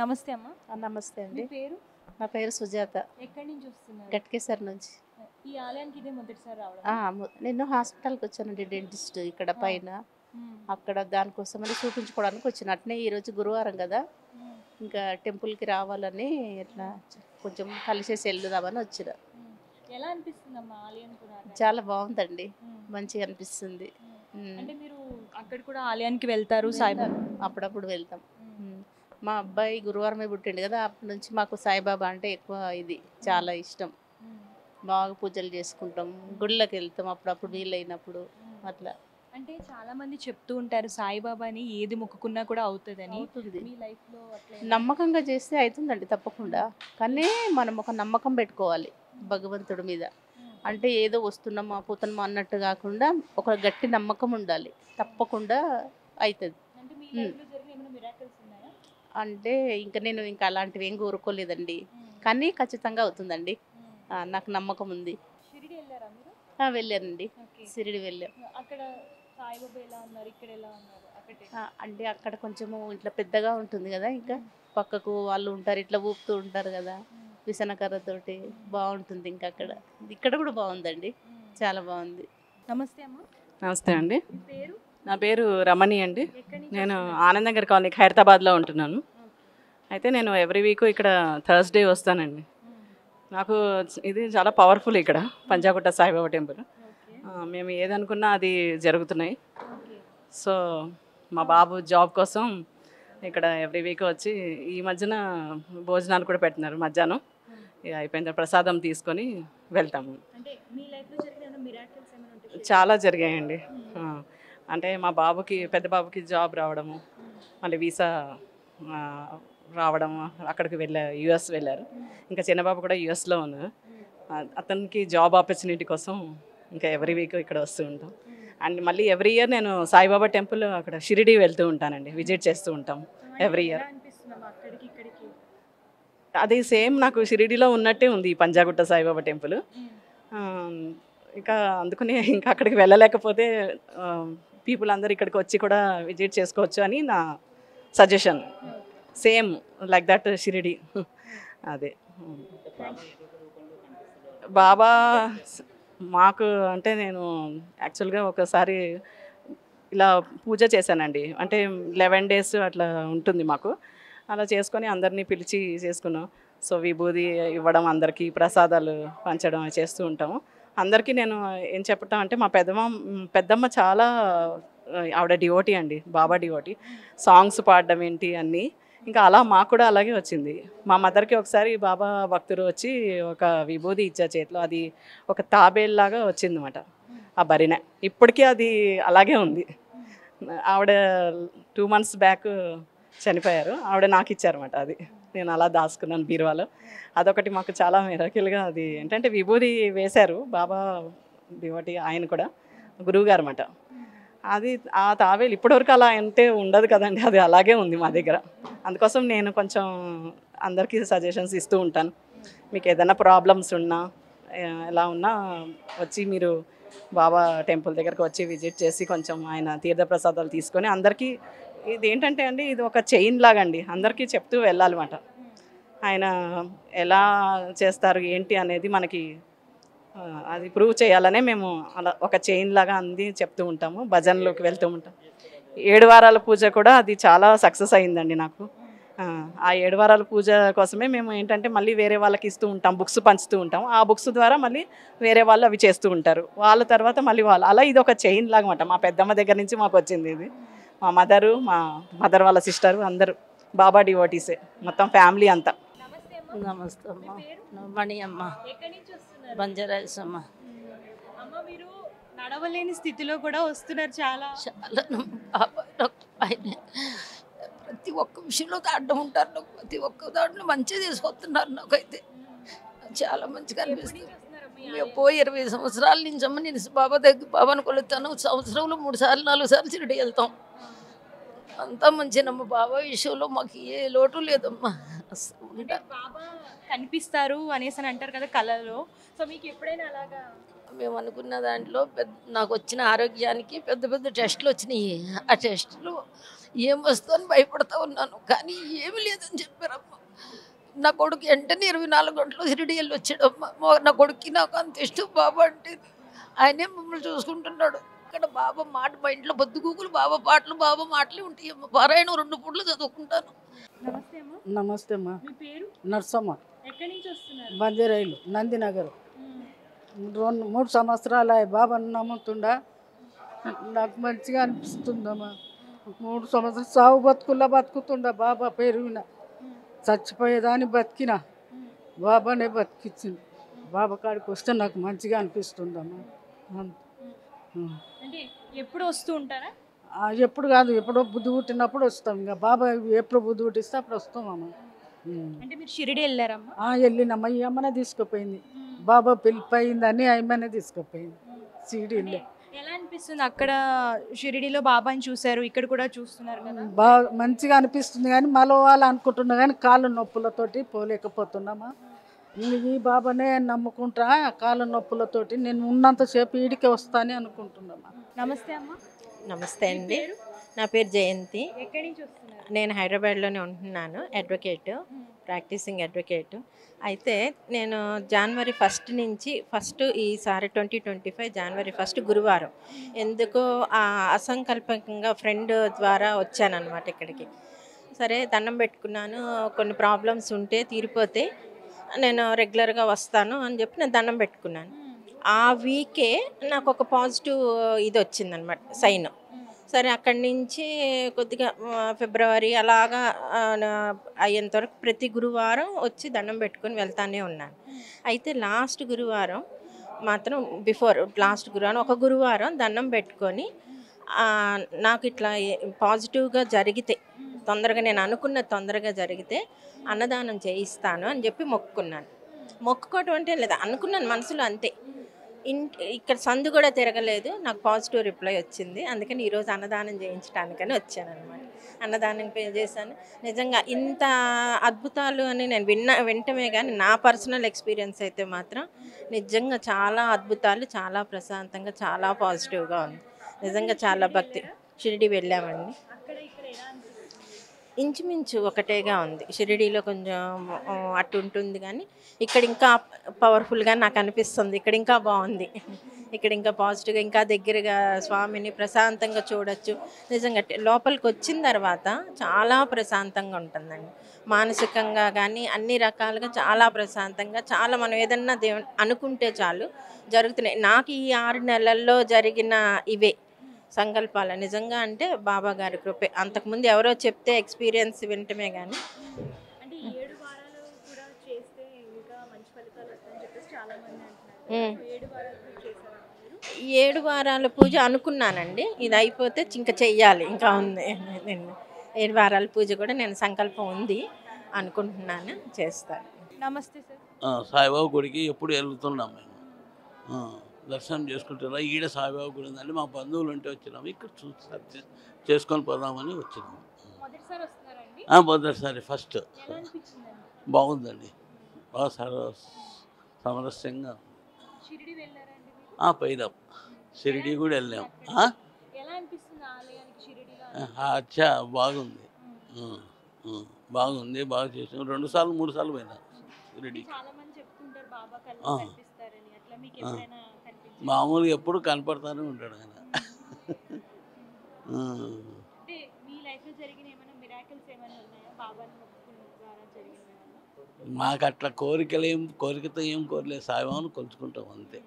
నమస్తే అమ్మ. నమస్తే మీ అండి. పేరు? నా పేరు సుజాత. ఎక్కడి నుంచి వస్తున్నారు? గట్కేసర్ నుంచి. ఈ ఆలయానికి ఇదే మొదటిసారి రావడం? నేను హాస్పిటల్కి వచ్చానండి, డెంటిస్ట్ ఇక్కడ పైన. అక్కడ దానికోసమని చూపించుకోవడానికి వచ్చిన. అట్నే ఈరోజు గురువారం కదా, ఇంకా టెంపుల్కి రావాలని ఇట్లా కొంచెం కలిసేసి వెళ్దామని వచ్చిన. ఎలా అనిపిస్తుంది అమ్మా ఆలయం కూడా? చాలా బాగుందండి, మంచిగా అనిపిస్తుంది. అంటే మీరు అక్కడ కూడా ఆలయానికి వెళ్తారు? సాయిబాబా అప్పుడప్పుడు వెళ్తాం. మా అబ్బాయి గురువారమే పుట్టిండు కదా, అప్పటి నుంచి మాకు సాయిబాబా అంటే ఎక్కువ ఇది చాలా ఇష్టం. బాగా పూజలు చేసుకుంటాం, గుళ్ళకి వెళ్తాం అప్పుడప్పుడు వీలైనప్పుడు అట్లా. అంటే చాలా మంది చెప్తూ ఉంటారు సాయిబాబాని ఏది మొక్కుకున్నా కూడా అవుతుందని. మీ లైఫ్లో అట్లా నమ్మకంగా చేస్తే అవుతుందండి తప్పకుండా. కానీ మనం ఒక నమ్మకం పెట్టుకోవాలి భగవంతుడి మీద. అంటే ఏదో వస్తున్నామా పోతున్నామా అన్నట్టు కాకుండా ఒక గట్టి నమ్మకం ఉండాలి, తప్పకుండా అవుతుంది. అంటే మీ లైఫ్లో జరిగిన ఏమైనా మిరాకిల్స్ ఉన్నాయా? అంటే నేను అలాంటివి ఏం కోరుకోలేదండి, కానీ ఖచ్చితంగా అవుతుందండి. నాకు నమ్మకం ఉంది. షిరిడి వెళ్ళారా మీరు? వెళ్ళానండి, షిరిడి వెళ్ళాం. అక్కడ సాయిబాబా ఎలా ఉన్నారు, ఇక్కడ ఎలా ఉన్నారు? అంటే అక్కడ కొంచెము ఇట్లా పెద్దగా ఉంటుంది కదా, ఇంకా పక్కకు వాళ్ళు ఉంటారు, ఇట్లా ఊపుతూ ఉంటారు కదా విసనకర్రతోటి, బాగుంటుంది. ఇంకా ఇక్కడ కూడా బాగుందండి, చాలా బాగుంది. నమస్తే అమ్మ. నమస్తే అండి. పేరు? నా పేరు రమణి అండి. నేను ఆనందనగర్ కాలనీ హైదరాబాద్లో ఉంటున్నాను. అయితే నేను ఎవ్రీ వీక్ ఇక్కడ థర్స్డే వస్తానండి. నాకు ఇది చాలా పవర్ఫుల్ ఇక్కడ పంజాగుట్ట సాయిబాబా టెంపుల్. మేము ఏదనుకున్నా అది జరుగుతున్నాయి. సో మా బాబు జాబ్ కోసం ఇక్కడ ఎవ్రీ వీక్ వచ్చి ఈ మధ్యన భోజనాలు కూడా పెడుతున్నారు మధ్యాహ్నం. అయిపోయిన ప్రసాదం తీసుకొని వెళ్తాము. చాలా జరిగాయండి. అంటే మా బాబుకి పెద్ద బాబుకి జాబ్ రావడము, మళ్ళీ వీసా రావడము, అక్కడికి యుఎస్ వెళ్ళారు. ఇంకా చిన్నబాబు కూడా యుఎస్లో ఉన్నారు. అతనికి జాబ్ ఆపర్చునిటీ కోసం ఇంకా ఎవ్రీ వీక్ ఇక్కడ వస్తూ ఉంటాం. అండ్ మళ్ళీ ఎవ్రీ ఇయర్ నేను సాయిబాబా టెంపుల్ అక్కడ షిరిడి వెళ్తూ ఉంటానండి, విజిట్ చేస్తూ ఉంటాం ఎవ్రీ ఇయర్. అది సేమ్ నాకు షిరిడిలో ఉన్నట్టే ఉంది ఈ పంజాగుట్ట సాయిబాబా టెంపుల్. ఇంకా అందుకని ఇంకా అక్కడికి వెళ్ళలేకపోతే పీపుల్ అందరు ఇక్కడికి వచ్చి కూడా విజిట్ చేసుకోవచ్చు అని నా suggestion. Same like that Shirdi. అదే బాబా మాకు అంటే నేను యాక్చువల్గా ఒకసారి ఇలా పూజ చేశానండి. అంటే 11 days అట్లా ఉంటుంది మాకు. అలా చేసుకొని అందరినీ పిలిచి చేసుకున్నాం. సో విభూది ఇవ్వడం, అందరికీ ప్రసాదాలు పంచడం చేస్తూ ఉంటాము. అందరికీ నేను ఏం చెప్పటం అంటే మా పెద్దమ్మ చాలా ఆవిడ డివోటీ అండి, బాబా డివోటీ. సాంగ్స్ పాడడం ఏంటి అన్నీ. ఇంకా అలా మాకు కూడా అలాగే వచ్చింది. మా మదర్కి ఒకసారి బాబా భక్తులు వచ్చి ఒక విభూది ఇచ్చా చేతిలో, అది ఒక తాబేల్లాగా వచ్చిందన్నమాట ఆ బరిన. ఇప్పటికీ అది అలాగే ఉంది. ఆవిడ 2 months బ్యాక్ చనిపోయారు, ఆవిడ నాకు ఇచ్చారన్నమాట. అది నేను అలా దాచుకున్నాను బీరువాలో. అదొకటి మాకు చాలా మిరాకిల్గా. అది ఏంటంటే విభూది వేశారు బాబా డివోటీ, ఆయన కూడా గురువుగారు అన్నమాట. అది ఆ తావేలు ఇప్పటివరకు అలా అంటే ఉండదు కదండి, అది అలాగే ఉంది మా దగ్గర. అందుకోసం నేను కొంచెం అందరికీ సజెషన్స్ ఇస్తూ ఉంటాను. మీకు ఏదైనా ప్రాబ్లమ్స్ ఉన్నా ఎలా ఉన్నా వచ్చి మీరు బాబా టెంపుల్ దగ్గరకు వచ్చి విజిట్ చేసి కొంచెం ఆయన తీర్థప్రసాదాలు తీసుకొని అందరికీ. ఇది ఏంటంటే అండి, ఇది ఒక చైన్ లాగా అండి, అందరికీ చెప్తూ వెళ్ళాలన్నమాట. ఆయన ఎలా చేస్తారు ఏంటి అనేది మనకి అది ప్రూవ్ చేయాలనే మేము అలా ఒక చైన్ లాగా అంది చెప్తూ ఉంటాము. భజనలోకి వెళ్తూ ఉంటాం. 7 వారాల పూజ కూడా అది చాలా సక్సెస్ అయిందండి నాకు. ఆ 7 వారాల పూజ కోసమే మేము ఏంటంటే మళ్ళీ వేరే వాళ్ళకి ఇస్తూ ఉంటాం, బుక్స్ పంచుతూ ఉంటాం. ఆ బుక్స్ ద్వారా మళ్ళీ వేరే వాళ్ళు అవి చేస్తూ ఉంటారు, వాళ్ళ తర్వాత మళ్ళీ వాళ్ళు, అలా ఇది ఒక చైన్ లాగా అన్నమాట. మా పెద్దమ్మ దగ్గర నుంచి మాకు వచ్చింది ఇది. మా మదర్ వాళ్ళ సిస్టరు అందరూ బాబా డివోటీసే, మొత్తం ఫ్యామిలీ అంతా. నమస్తే అమ్మ. మణి అమ్మ, బంజారాస్ అమ్మ. అమ్మ మీరు నడవలేని స్థితిలో కూడా వస్తున్నారు. చాలా ప్రతి ఒక్క విషయంలో అడ్డం ఉంటారు నాకు, ప్రతి ఒక్క దాంట్లో మంచిగా తీసుకొస్తున్నారు. నాకైతే చాలా మంచిగా అనిపిస్తుంది. మేము 20 సంవత్సరాల నుంచి అమ్మ నేను బాబాను కొలుస్తాను. సంవత్సరంలో 3 సార్లు 4 సార్లు షిరిడి వెళ్తాం. అంతా మంచినమ్మ, బాబా విషయంలో మాకు ఏ లోటు లేదమ్మా. బాబా కనిపిస్తారు అనేసి అని అంటారు కదా కళలో. సో మీకు ఎప్పుడైనా అలాగా మేము అనుకున్న దాంట్లో నాకు వచ్చిన ఆరోగ్యానికి పెద్ద పెద్ద టెస్టులు వచ్చినాయి. ఆ టెస్టులు ఏం వస్తుందని భయపడతా ఉన్నాను, కానీ ఏమీ లేదని చెప్పారమ్మ. నా కొడుకు వెంటనే 24 గంటలు షిరిడి వెళ్ళి వచ్చాడమ్మ. నా కొడుక్కి నాకు అంత ఇష్టం బాబా అంటే. ఆయనే మమ్మల్ని చూసుకుంటున్నాడు. ఇక్కడ బాబా మాట మా ఇంట్లో పొద్దుగూకులు బాబా పాటలు బాబా మాటలే ఉంటాయి అమ్మ. పారాయణం 2 పూటలు చదువుకుంటాను. నమస్తే అమ్మ. నమస్తే అమ్మా. మీ పేరు? నర్సమ్మ. ఎక్కడి నుంచి వస్తున్నారు? బంజరైలు నందినగర్. 3 సంవత్సరాలు బాబాను నమ్ముతుండా. నాకు మంచిగా అనిపిస్తుందమ్మా. 3 సంవత్సరాలు సాగు బతుకుల్లా బతుకుతుండా. బాబా పేరు విన చచ్చిపోయేదాన్ని బతికిన బాబానే బతికిచ్చింది. బాబా కాడికి వస్తే నాకు మంచిగా అనిపిస్తుందమ్మా. అంటే ఎప్పుడు వస్తూ ఉంటారా? ఎప్పుడు కాదు, ఎప్పుడో బుద్ధి పుట్టినప్పుడు వస్తాం. ఇంకా బాబా ఎప్పుడు బుద్ధి పుట్టిస్తే అప్పుడు వస్తామమ్మా. అంటే మీరు షిరిడి వెళ్ళారమ్మా? వెళ్ళినమ్మా. ఈ అమ్మనే తీసుకుపోయింది. బాబా పిలిపోయిందని ఆయమ్మనే తీసుకుపోయింది. షిరిడీలో ఎలా అనిపిస్తుంది అక్కడ షిరిడిలో బాబాని చూసారు, ఇక్కడ కూడా చూస్తున్నారు కదా? బాగా మంచిగా అనిపిస్తుంది, కానీ మలవాలి అనుకుంటున్నా కానీ కాళ్ళ నొప్పులతోటి పోలేకపోతున్నామా. ఈ బాబానే నమ్ముకుంటా. కాళ్ళ నొప్పులతోటి నేను ఉన్నంతసేపు ఈడికే వస్తానే అనుకుంటున్నామా. నమస్తే అమ్మ. నమస్తే అండి. నా పేరు జయంతి. ఎక్కడి నుంచి వస్తున్నారు? నేను హైదరాబాద్లోనే ఉంటున్నాను. Advocate, practising advocate. అయితే నేను జనవరి 1 నుంచి ఈసారి 2025 జనవరి 1 గురువారం ఎందుకో అసంకల్పంగా ఫ్రెండ్ ద్వారా వచ్చానన్నమాట ఇక్కడికి. సరే దండం పెట్టుకున్నాను. కొన్ని ప్రాబ్లమ్స్ ఉంటే తీరిపోతే నేను రెగ్యులర్గా వస్తాను అని చెప్పి నేను దండం పెట్టుకున్నాను. ఆ వీకే నాకు ఒక పాజిటివ్ ఇది వచ్చిందనమాట, సైన్. సరే అక్కడి నుంచి కొద్దిగా ఫిబ్రవరి అలాగా అయ్యేంత వరకు ప్రతి గురువారం వచ్చి దండం పెట్టుకొని వెళ్తానే ఉన్నాను. అయితే లాస్ట్ గురువారం మాత్రం లాస్ట్ గురువారం ఒక గురువారం దండం పెట్టుకొని నాకు ఇట్లా పాజిటివ్గా జరిగితే తొందరగా నేను అనుకున్న తొందరగా జరిగితే అన్నదానం చేయిస్తాను అని చెప్పి మొక్కుకున్నాను. మొక్కుకోవటం అంటే లేదా అనుకున్నాను మనసులో అంతే. ఇక్కడ సందు కూడా తిరగలేదు, నాకు పాజిటివ్ రిప్లై వచ్చింది. అందుకని ఈరోజు అన్నదానం చేయించడానికని వచ్చాను అనమాట. అన్నదానం చేశాను. నిజంగా ఇంత అద్భుతాలు అని నేను వింటమే కానీ నా పర్సనల్ ఎక్స్పీరియన్స్ అయితే మాత్రం నిజంగా చాలా అద్భుతాలు, చాలా ప్రశాంతంగా, చాలా పాజిటివ్గా ఉంది. నిజంగా చాలా భక్తి. షిరిడి వెళ్ళామండి. ఇంచుమించు ఒకటేగా ఉంది. షిరిడీలో కొంచెం అటు ఉంటుంది కానీ ఇక్కడ ఇంకా పవర్ఫుల్గా నాకు అనిపిస్తుంది. ఇక్కడ ఇంకా బాగుంది. ఇక్కడ ఇంకా పాజిటివ్గా, ఇంకా దగ్గరగా స్వామిని ప్రశాంతంగా చూడొచ్చు. నిజంగా లోపలికి వచ్చిన తర్వాత చాలా ప్రశాంతంగా ఉంటుందండి. మానసికంగా కానీ అన్ని రకాలుగా చాలా ప్రశాంతంగా, చాలా మనం ఏదన్నా అనుకుంటే చాలు జరుగుతున్నాయి. నాకు ఈ 6 నెలల్లో జరిగిన ఇవే సంకల్పాలు నిజంగా అంటే బాబా గారి కృపే. అంతకుముందు ఎవరో చెప్తే ఎక్స్పీరియన్స్ వింటమే కానీ. అంటే 7 వారాలు కూడా చేస్తే ఇంకా మంచి ఫలితాలు వస్తాయని చెప్పేసి చాలా మంది అంటున్నారు. 7 వారాలు కూడా చేశారా మీరు? 7 వారాల పూజ అనుకున్నానండి. ఇది అయిపోతే ఇంకా చెయ్యాలి, ఇంకా ఉంది. 7 వారాల పూజ కూడా నేను సంకల్పం ఉంది, అనుకుంటున్నాను, చేస్తాను. నమస్తే సార్. సాయిబాబా గుడికి ఎప్పుడు వెళ్తున్నాం మేము. దర్శనం చేసుకుంటున్నాం. ఈడ సాయిబాబా గుడి ఉందండి, మా బంధువులు ఉంటే వచ్చినాము. ఇక్కడ చూసి చేసుకొని పోదామని వచ్చినాము. మొదటిసారి వస్తున్నారండి? మొదటిసారి ఫస్ట్. బాగుందండి, బాగా సమరస్యంగా. షిరిడి వెళ్ళారండి? పోయినాం. షిరిడి కూడా వెళ్ళాం. ఎలా అనిపిస్తుంది ఆలయానికి షిరిడిలో? అచ్చా బాగుంది, బాగుంది, బాగా చేసాం. 2 సార్లు 3 సార్లు పోయినా షిరిడికి. చాలా మంది చెప్తుంటారు బాబా కనిపిస్తారని. అట్లా మీకు ఎప్పుడైనా మామూలుగా ఎప్పుడు కనపడతానే ఉంటాడు ఆయన. అంటే మీ లైఫ్లో జరిగిన ఏమైనా మిరాకిల్స్ ఏమైనా ఉన్నాయా బాబాని మొక్కుకున్న ద్వారా జరిగిన? మాకు అట్లా కోరికతో ఏం కోరలేదు. సాయిబాబాను కొలుచుకుంటాం అంతే.